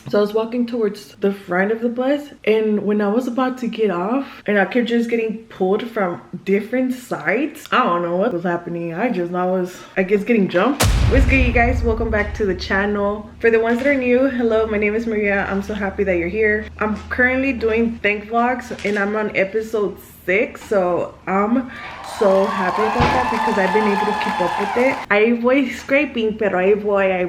So I was walking towards the front of the bus, and when I was about to get off, and I kept just getting pulled from different sides. I don't know what was happening. I guess getting jumped. What's good, you guys? Welcome back to the channel. For the ones that are new, hello, my name is Maria. I'm so happy that you're here. I'm currently doing Thankvlogs, and I'm on episode 6, so I'm so happy about that because I've been able to keep up with it. Ahí voy scraping, pero ahí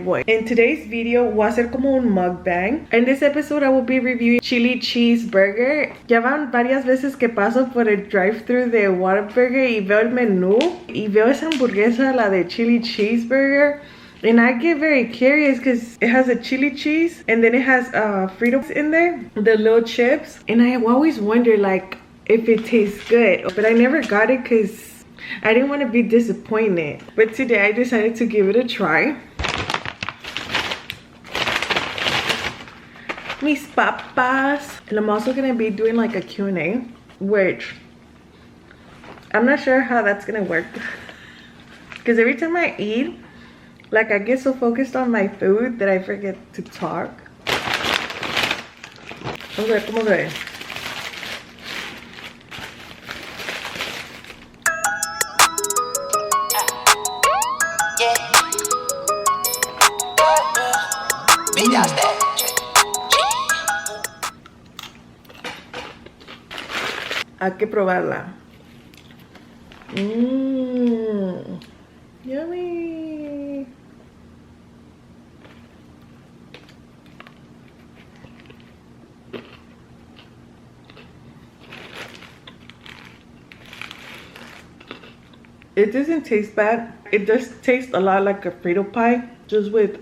voy. In today's video, voy a hacer como un mukbang. In this episode, I will be reviewing chili cheeseburger. Ya van varias veces que paso por el drive-thru de Whataburger y veo el menú y veo esa hamburguesa, la de chili cheeseburger. And I get very curious because it has a chili cheese and then it has Fritos in there, the little chips. And I always wonder like if it tastes good, but I never got it because I didn't want to be disappointed. But today I decided to give it a try. Mis papas. And I'm also gonna be doing like a Q&A, which I'm not sure how that's gonna work because every time I eat, like I get so focused on my food that I forget to talk. Okay, ¿cómo se ve? Hay que probarla. Yummy. It doesn't taste bad. It does taste a lot like a Frito pie, just with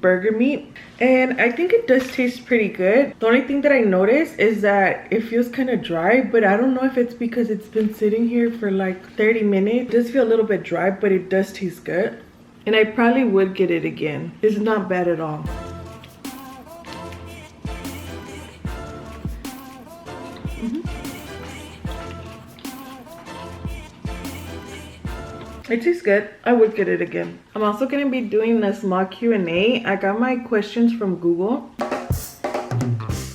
burger meat, and I think it does taste pretty good. The only thing that I noticed is that it feels kind of dry, but I don't know if it's because it's been sitting here for like 30 minutes. It does feel a little bit dry, but it does taste good, and I probably would get it again. It's not bad at all. It tastes good. I would get it again. I'm also going to be doing a small Q&A. I got my questions from Google.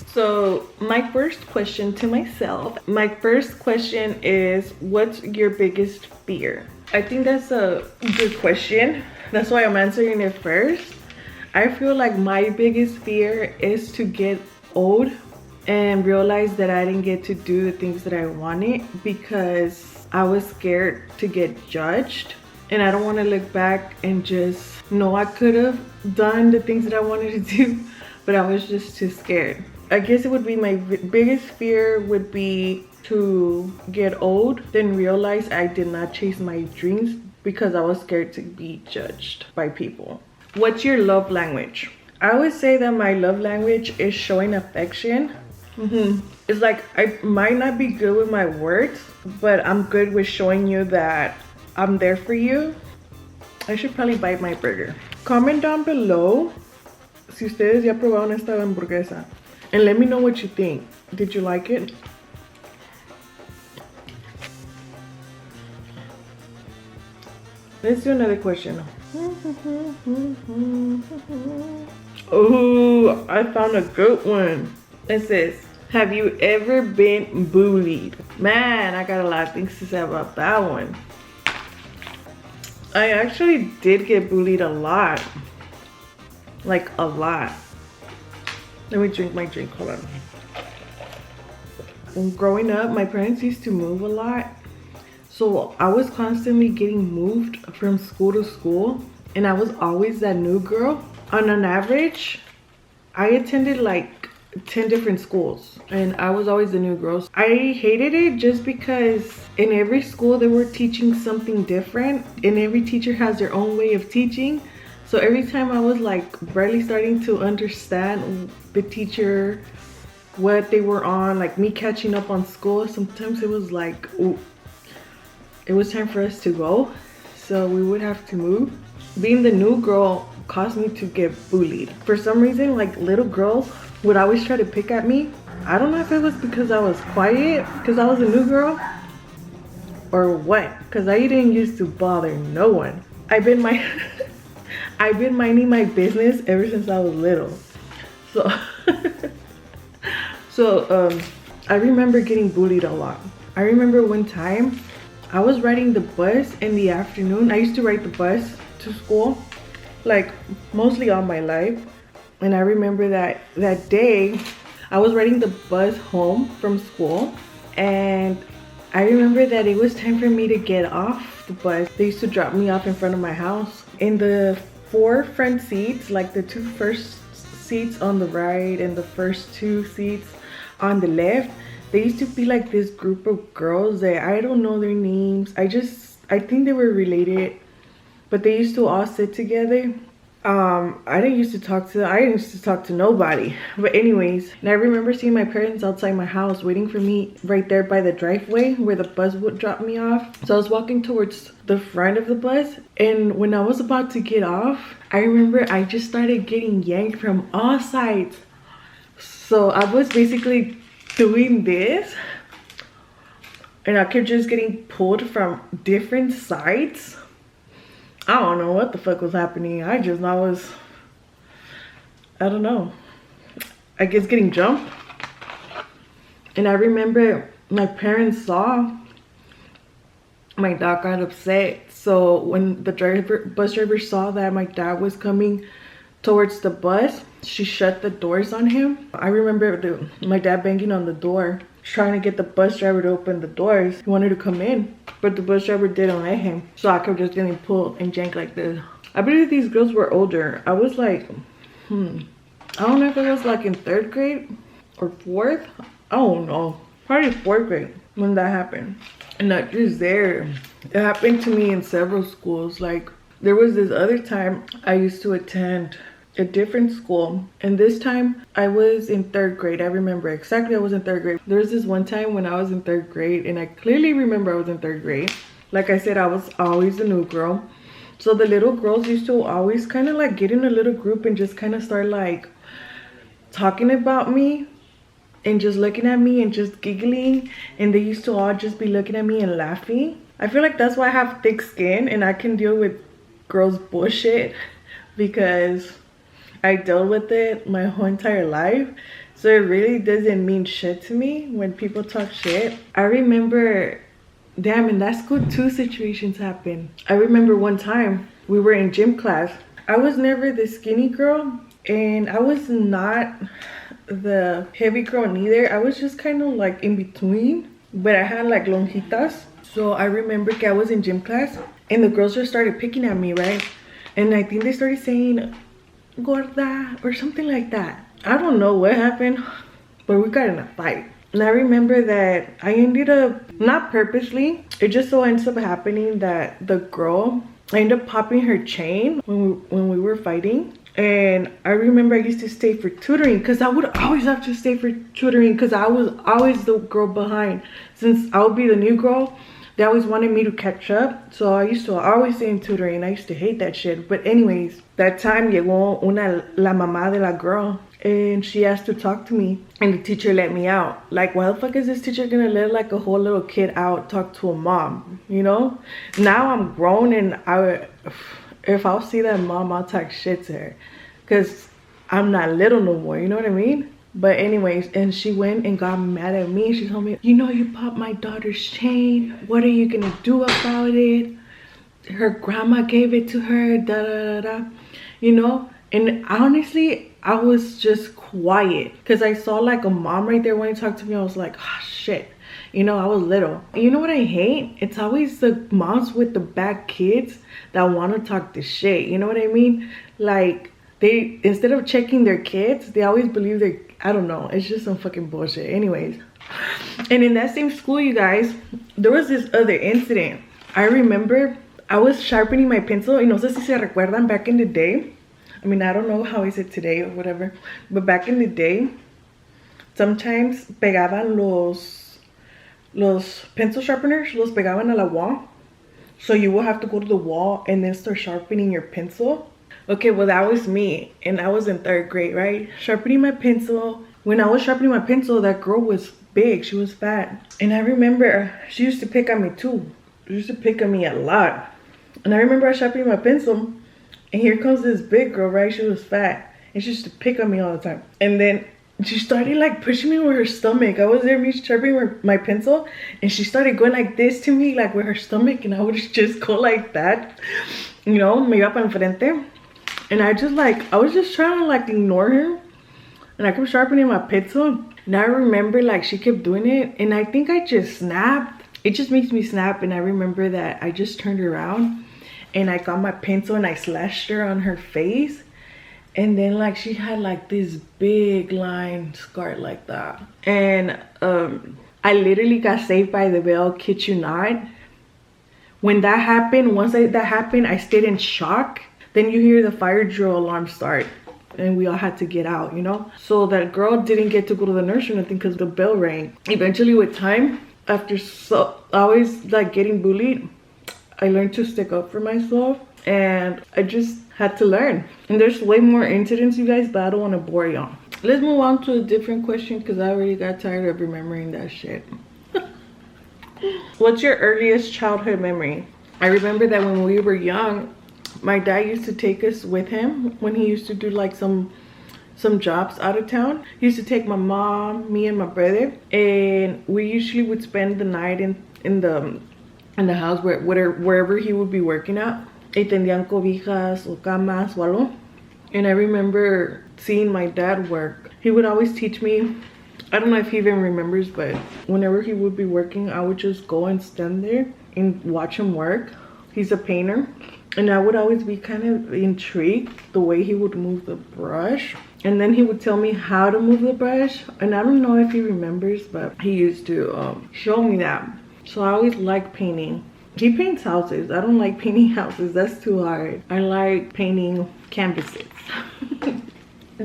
So my first question to myself, my first question is, what's your biggest fear? I think that's a good question. That's why I'm answering it first. I feel like my biggest fear is to get old and realize that I didn't get to do the things that I wanted because I was scared to get judged, and I don't want to look back and just know I could have done the things that I wanted to do, but I was just too scared. I guess it would be my biggest fear would be to get old, then realize I did not chase my dreams because I was scared to be judged by people. What's your love language? I would say that my love language is showing affection. It's like I might not be good with my words, but I'm good with showing you that I'm there for you. I should probably bite my burger. Comment down below si ustedes ya probaron esta hamburguesa, and let me know what you think. Did you like it? Let's do another question. Oh, I found a good one. It says, have you ever been bullied? Man, I got a lot of things to say about that one. I actually did get bullied a lot. Like a lot. Let me drink my drink, hold on. Growing up, my parents used to move a lot. So I was constantly getting moved from school to school. And I was always that new girl. On an average, I attended like 10 different schools, and I was always the new girl. I hated it just because in every school they were teaching something different, and every teacher has their own way of teaching. So every time I was like barely starting to understand the teacher, what they were on, like me catching up on school, sometimes it was like, ooh, it was time for us to go, so we would have to move. Being the new girl caused me to get bullied. For some reason, like little girls would always try to pick at me. I don't know if it was because I was quiet, because I was a new girl, or what, because I didn't used to bother no one. I've been minding my business ever since I was little. So, I remember getting bullied a lot. I remember one time I was riding the bus in the afternoon. I used to ride the bus to school, like mostly all my life. And I remember that day I was riding the bus home from school, and I remember that it was time for me to get off the bus. They used to drop me off in front of my house. In the 4 front seats, like the 2 first seats on the right and the first 2 seats on the left, they used to be like this group of girls that I don't know their names. I think they were related, but they used to all sit together. I didn't used to talk to nobody. But anyways, and I remember seeing my parents outside my house waiting for me right there by the driveway where the bus would drop me off. So I was walking towards the front of the bus, and when I was about to get off, I remember I just started getting yanked from all sides. So I was basically doing this, and I kept just getting pulled from different sides. I don't know what the fuck was happening. I don't know. I guess getting jumped. And I remember my parents saw my dad got upset. So when the bus driver saw that my dad was coming towards the bus, she shut the doors on him. I remember my dad banging on the door, trying to get the bus driver to open the doors. He wanted to come in, but the bus driver didn't let him. So I kept just getting pulled and janked like this. I believe these girls were older. I was like, I don't know if it was like in 3rd grade or 4th. I don't know. Probably 4th grade when that happened. And not just there. It happened to me in several schools. Like, there was this other time I used to attend a different school, and this time I was in 3rd grade. I remember exactly I was in 3rd grade. There was this one time when I was in 3rd grade, and I clearly remember I was in 3rd grade. Like I said, I was always the new girl. So the little girls used to always kind of like get in a little group and just kind of start like talking about me and just looking at me and just giggling, and they used to all just be looking at me and laughing. I feel like that's why I have thick skin and I can deal with girls' bullshit, because I dealt with it my whole entire life. So it really doesn't mean shit to me when people talk shit. I remember, damn, in that school 2 situations happened. I remember one time we were in gym class. I was never the skinny girl, and I was not the heavy girl neither. I was just kind of like in between, but I had like lonjitas. So I remember I was in gym class and the girls just started picking at me, right? And I think they started saying gorda or something like that. I don't know what happened, but we got in a fight. And I remember that I ended up, not purposely, it just so ends up happening that the girl, I ended up popping her chain when we were fighting. And I remember I used to stay for tutoring, because I would always have to stay for tutoring because I was always the girl behind. Since I would be the new girl, they always wanted me to catch up. So I used to always stay in tutoring. I used to hate that shit. But anyways, that time llegó la mamá de la girl, and she asked to talk to me, and the teacher let me out. Like, why the fuck is this teacher gonna let like a whole little kid out talk to a mom, you know? Now I'm grown, and if I'll see that mom, I'll talk shit to her, because I'm not little no more, you know what I mean? But anyways, and she went and got mad at me. She told me, you know, you popped my daughter's chain. What are you gonna do about it? Her grandma gave it to her, da da da da. You know? And honestly, I was just quiet, because I saw like a mom right there wanting to talk to me. I was like, oh shit. You know, I was little. You know what I hate? It's always the moms with the bad kids that want to talk this shit. You know what I mean? Like, they, instead of checking their kids, they always believe they're, I don't know. It's just some fucking bullshit. Anyways. And in that same school, you guys, there was this other incident. I remember I was sharpening my pencil. Y no sé si se recuerdan, back in the day. I mean, I don't know how is it today or whatever. But back in the day, sometimes pegaban los pencil sharpeners, los pegaban a la wall. So you will have to go to the wall and then start sharpening your pencil. Okay, well, that was me, and I was in 3rd grade, right? Sharpening my pencil. When I was sharpening my pencil, that girl was big. She was fat. And I remember she used to pick on me too. She used to pick on me a lot. And I remember I was sharpening my pencil, and here comes this big girl, right? She was fat. and she used to pick on me all the time. And then she started like pushing me with her stomach. I was there, me sharpening my pencil, and she started going like this to me, like with her stomach, and I would just go like that, you know, me iba para enfrente. And I was just trying to like ignore her, and I kept sharpening my pencil. And I remember like she kept doing it, and I think I just snapped. It just makes me snap. And I remember that I just turned around and I got my pencil and I slashed her on her face. And then like she had like this big line scar like that. And I literally got saved by the bell, kid you not. When that happened, that happened, I stayed in shock. Then you hear the fire drill alarm start, and we all had to get out, you know. So that girl didn't get to go to the nurse or nothing because the bell rang. Eventually with time, after always like getting bullied, I learned to stick up for myself, and I just had to learn. And there's way more incidents, you guys, but I don't want to bore y'all. Let's move on to a different question because I already got tired of remembering that shit. What's your earliest childhood memory? I remember that when we were young, my dad used to take us with him when he used to do like some jobs out of town. He used to take my mom, me, and my brother, and we usually would spend the night in the house wherever he would be working at. Y tendían cobijas o camas o algo. And I remember seeing my dad work. He would always teach me, I don't know if he even remembers, but whenever he would be working, I would just go and stand there and watch him work. He's a painter, and I would always be kind of intrigued the way he would move the brush. And then he would tell me how to move the brush, and I don't know if he remembers, but he used to show me that. So I always liked painting. He paints houses. I don't like painting houses. That's too hard. I like painting canvases.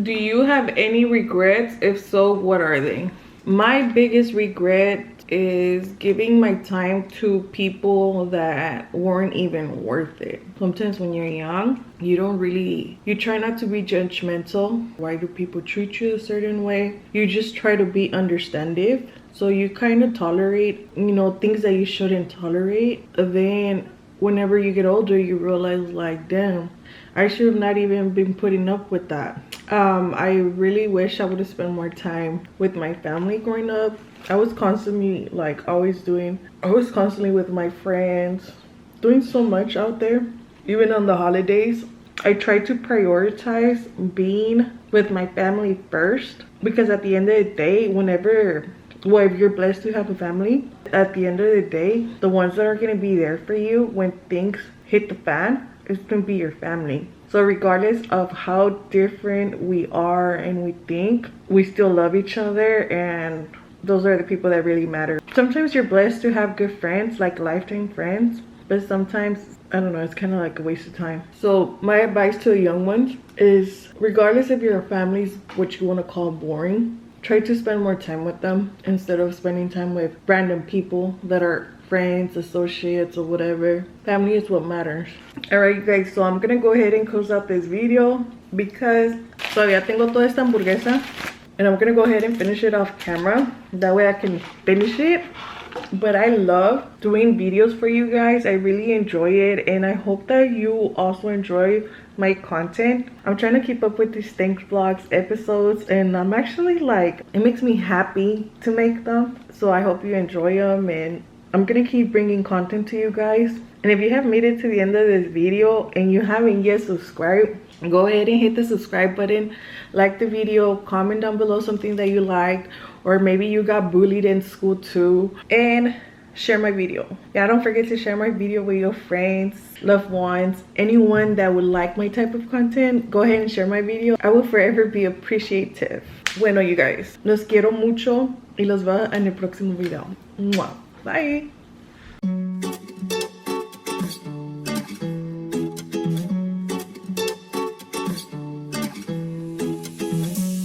Do you have any regrets? If so, what are they? My biggest regret is giving my time to people that weren't even worth it. Sometimes when you're young, you try not to be judgmental. Why do people treat you a certain way? You just try to be understanding. So you kind of tolerate, you know, things that you shouldn't tolerate. Then whenever you get older, you realize like, damn, I should have not even been putting up with that. I really wish I would have spent more time with my family growing up. I was constantly with my friends, doing so much out there. Even on the holidays, I tried to prioritize being with my family first, because at the end of the day, if you're blessed to have a family, at the end of the day, the ones that are going to be there for you when things hit the fan is going to be your family. So regardless of how different we are and we think, we still love each other, and those are the people that really matter. Sometimes you're blessed to have good friends, like lifetime friends, but sometimes, I don't know, it's kind of like a waste of time. So my advice to the young ones is, regardless if your family's what you want to call boring, try to spend more time with them instead of spending time with random people that are friends, associates, or whatever. Family is what matters. Alright, you guys, so I'm gonna go ahead and close out this video because todavía tengo toda esta hamburguesa, and I'm gonna go ahead and finish it off camera. That way I can finish it. But I love doing videos for you guys. I really enjoy it, and I hope that you also enjoy my content. I'm trying to keep up with these Thankvlogs episodes, and I'm actually like, it makes me happy to make them. So I hope you enjoy them, and I'm gonna keep bringing content to you guys. And if you have made it to the end of this video and you haven't yet subscribed, go ahead and hit the subscribe button, like the video, comment down below something that you liked, or maybe you got bullied in school too, and share my video. Yeah, don't forget to share my video with your friends, loved ones, anyone that would like my type of content. Go ahead and share my video. I will forever be appreciative. Bueno, you guys, los quiero mucho y los veo en el próximo video. Mwah. Bye.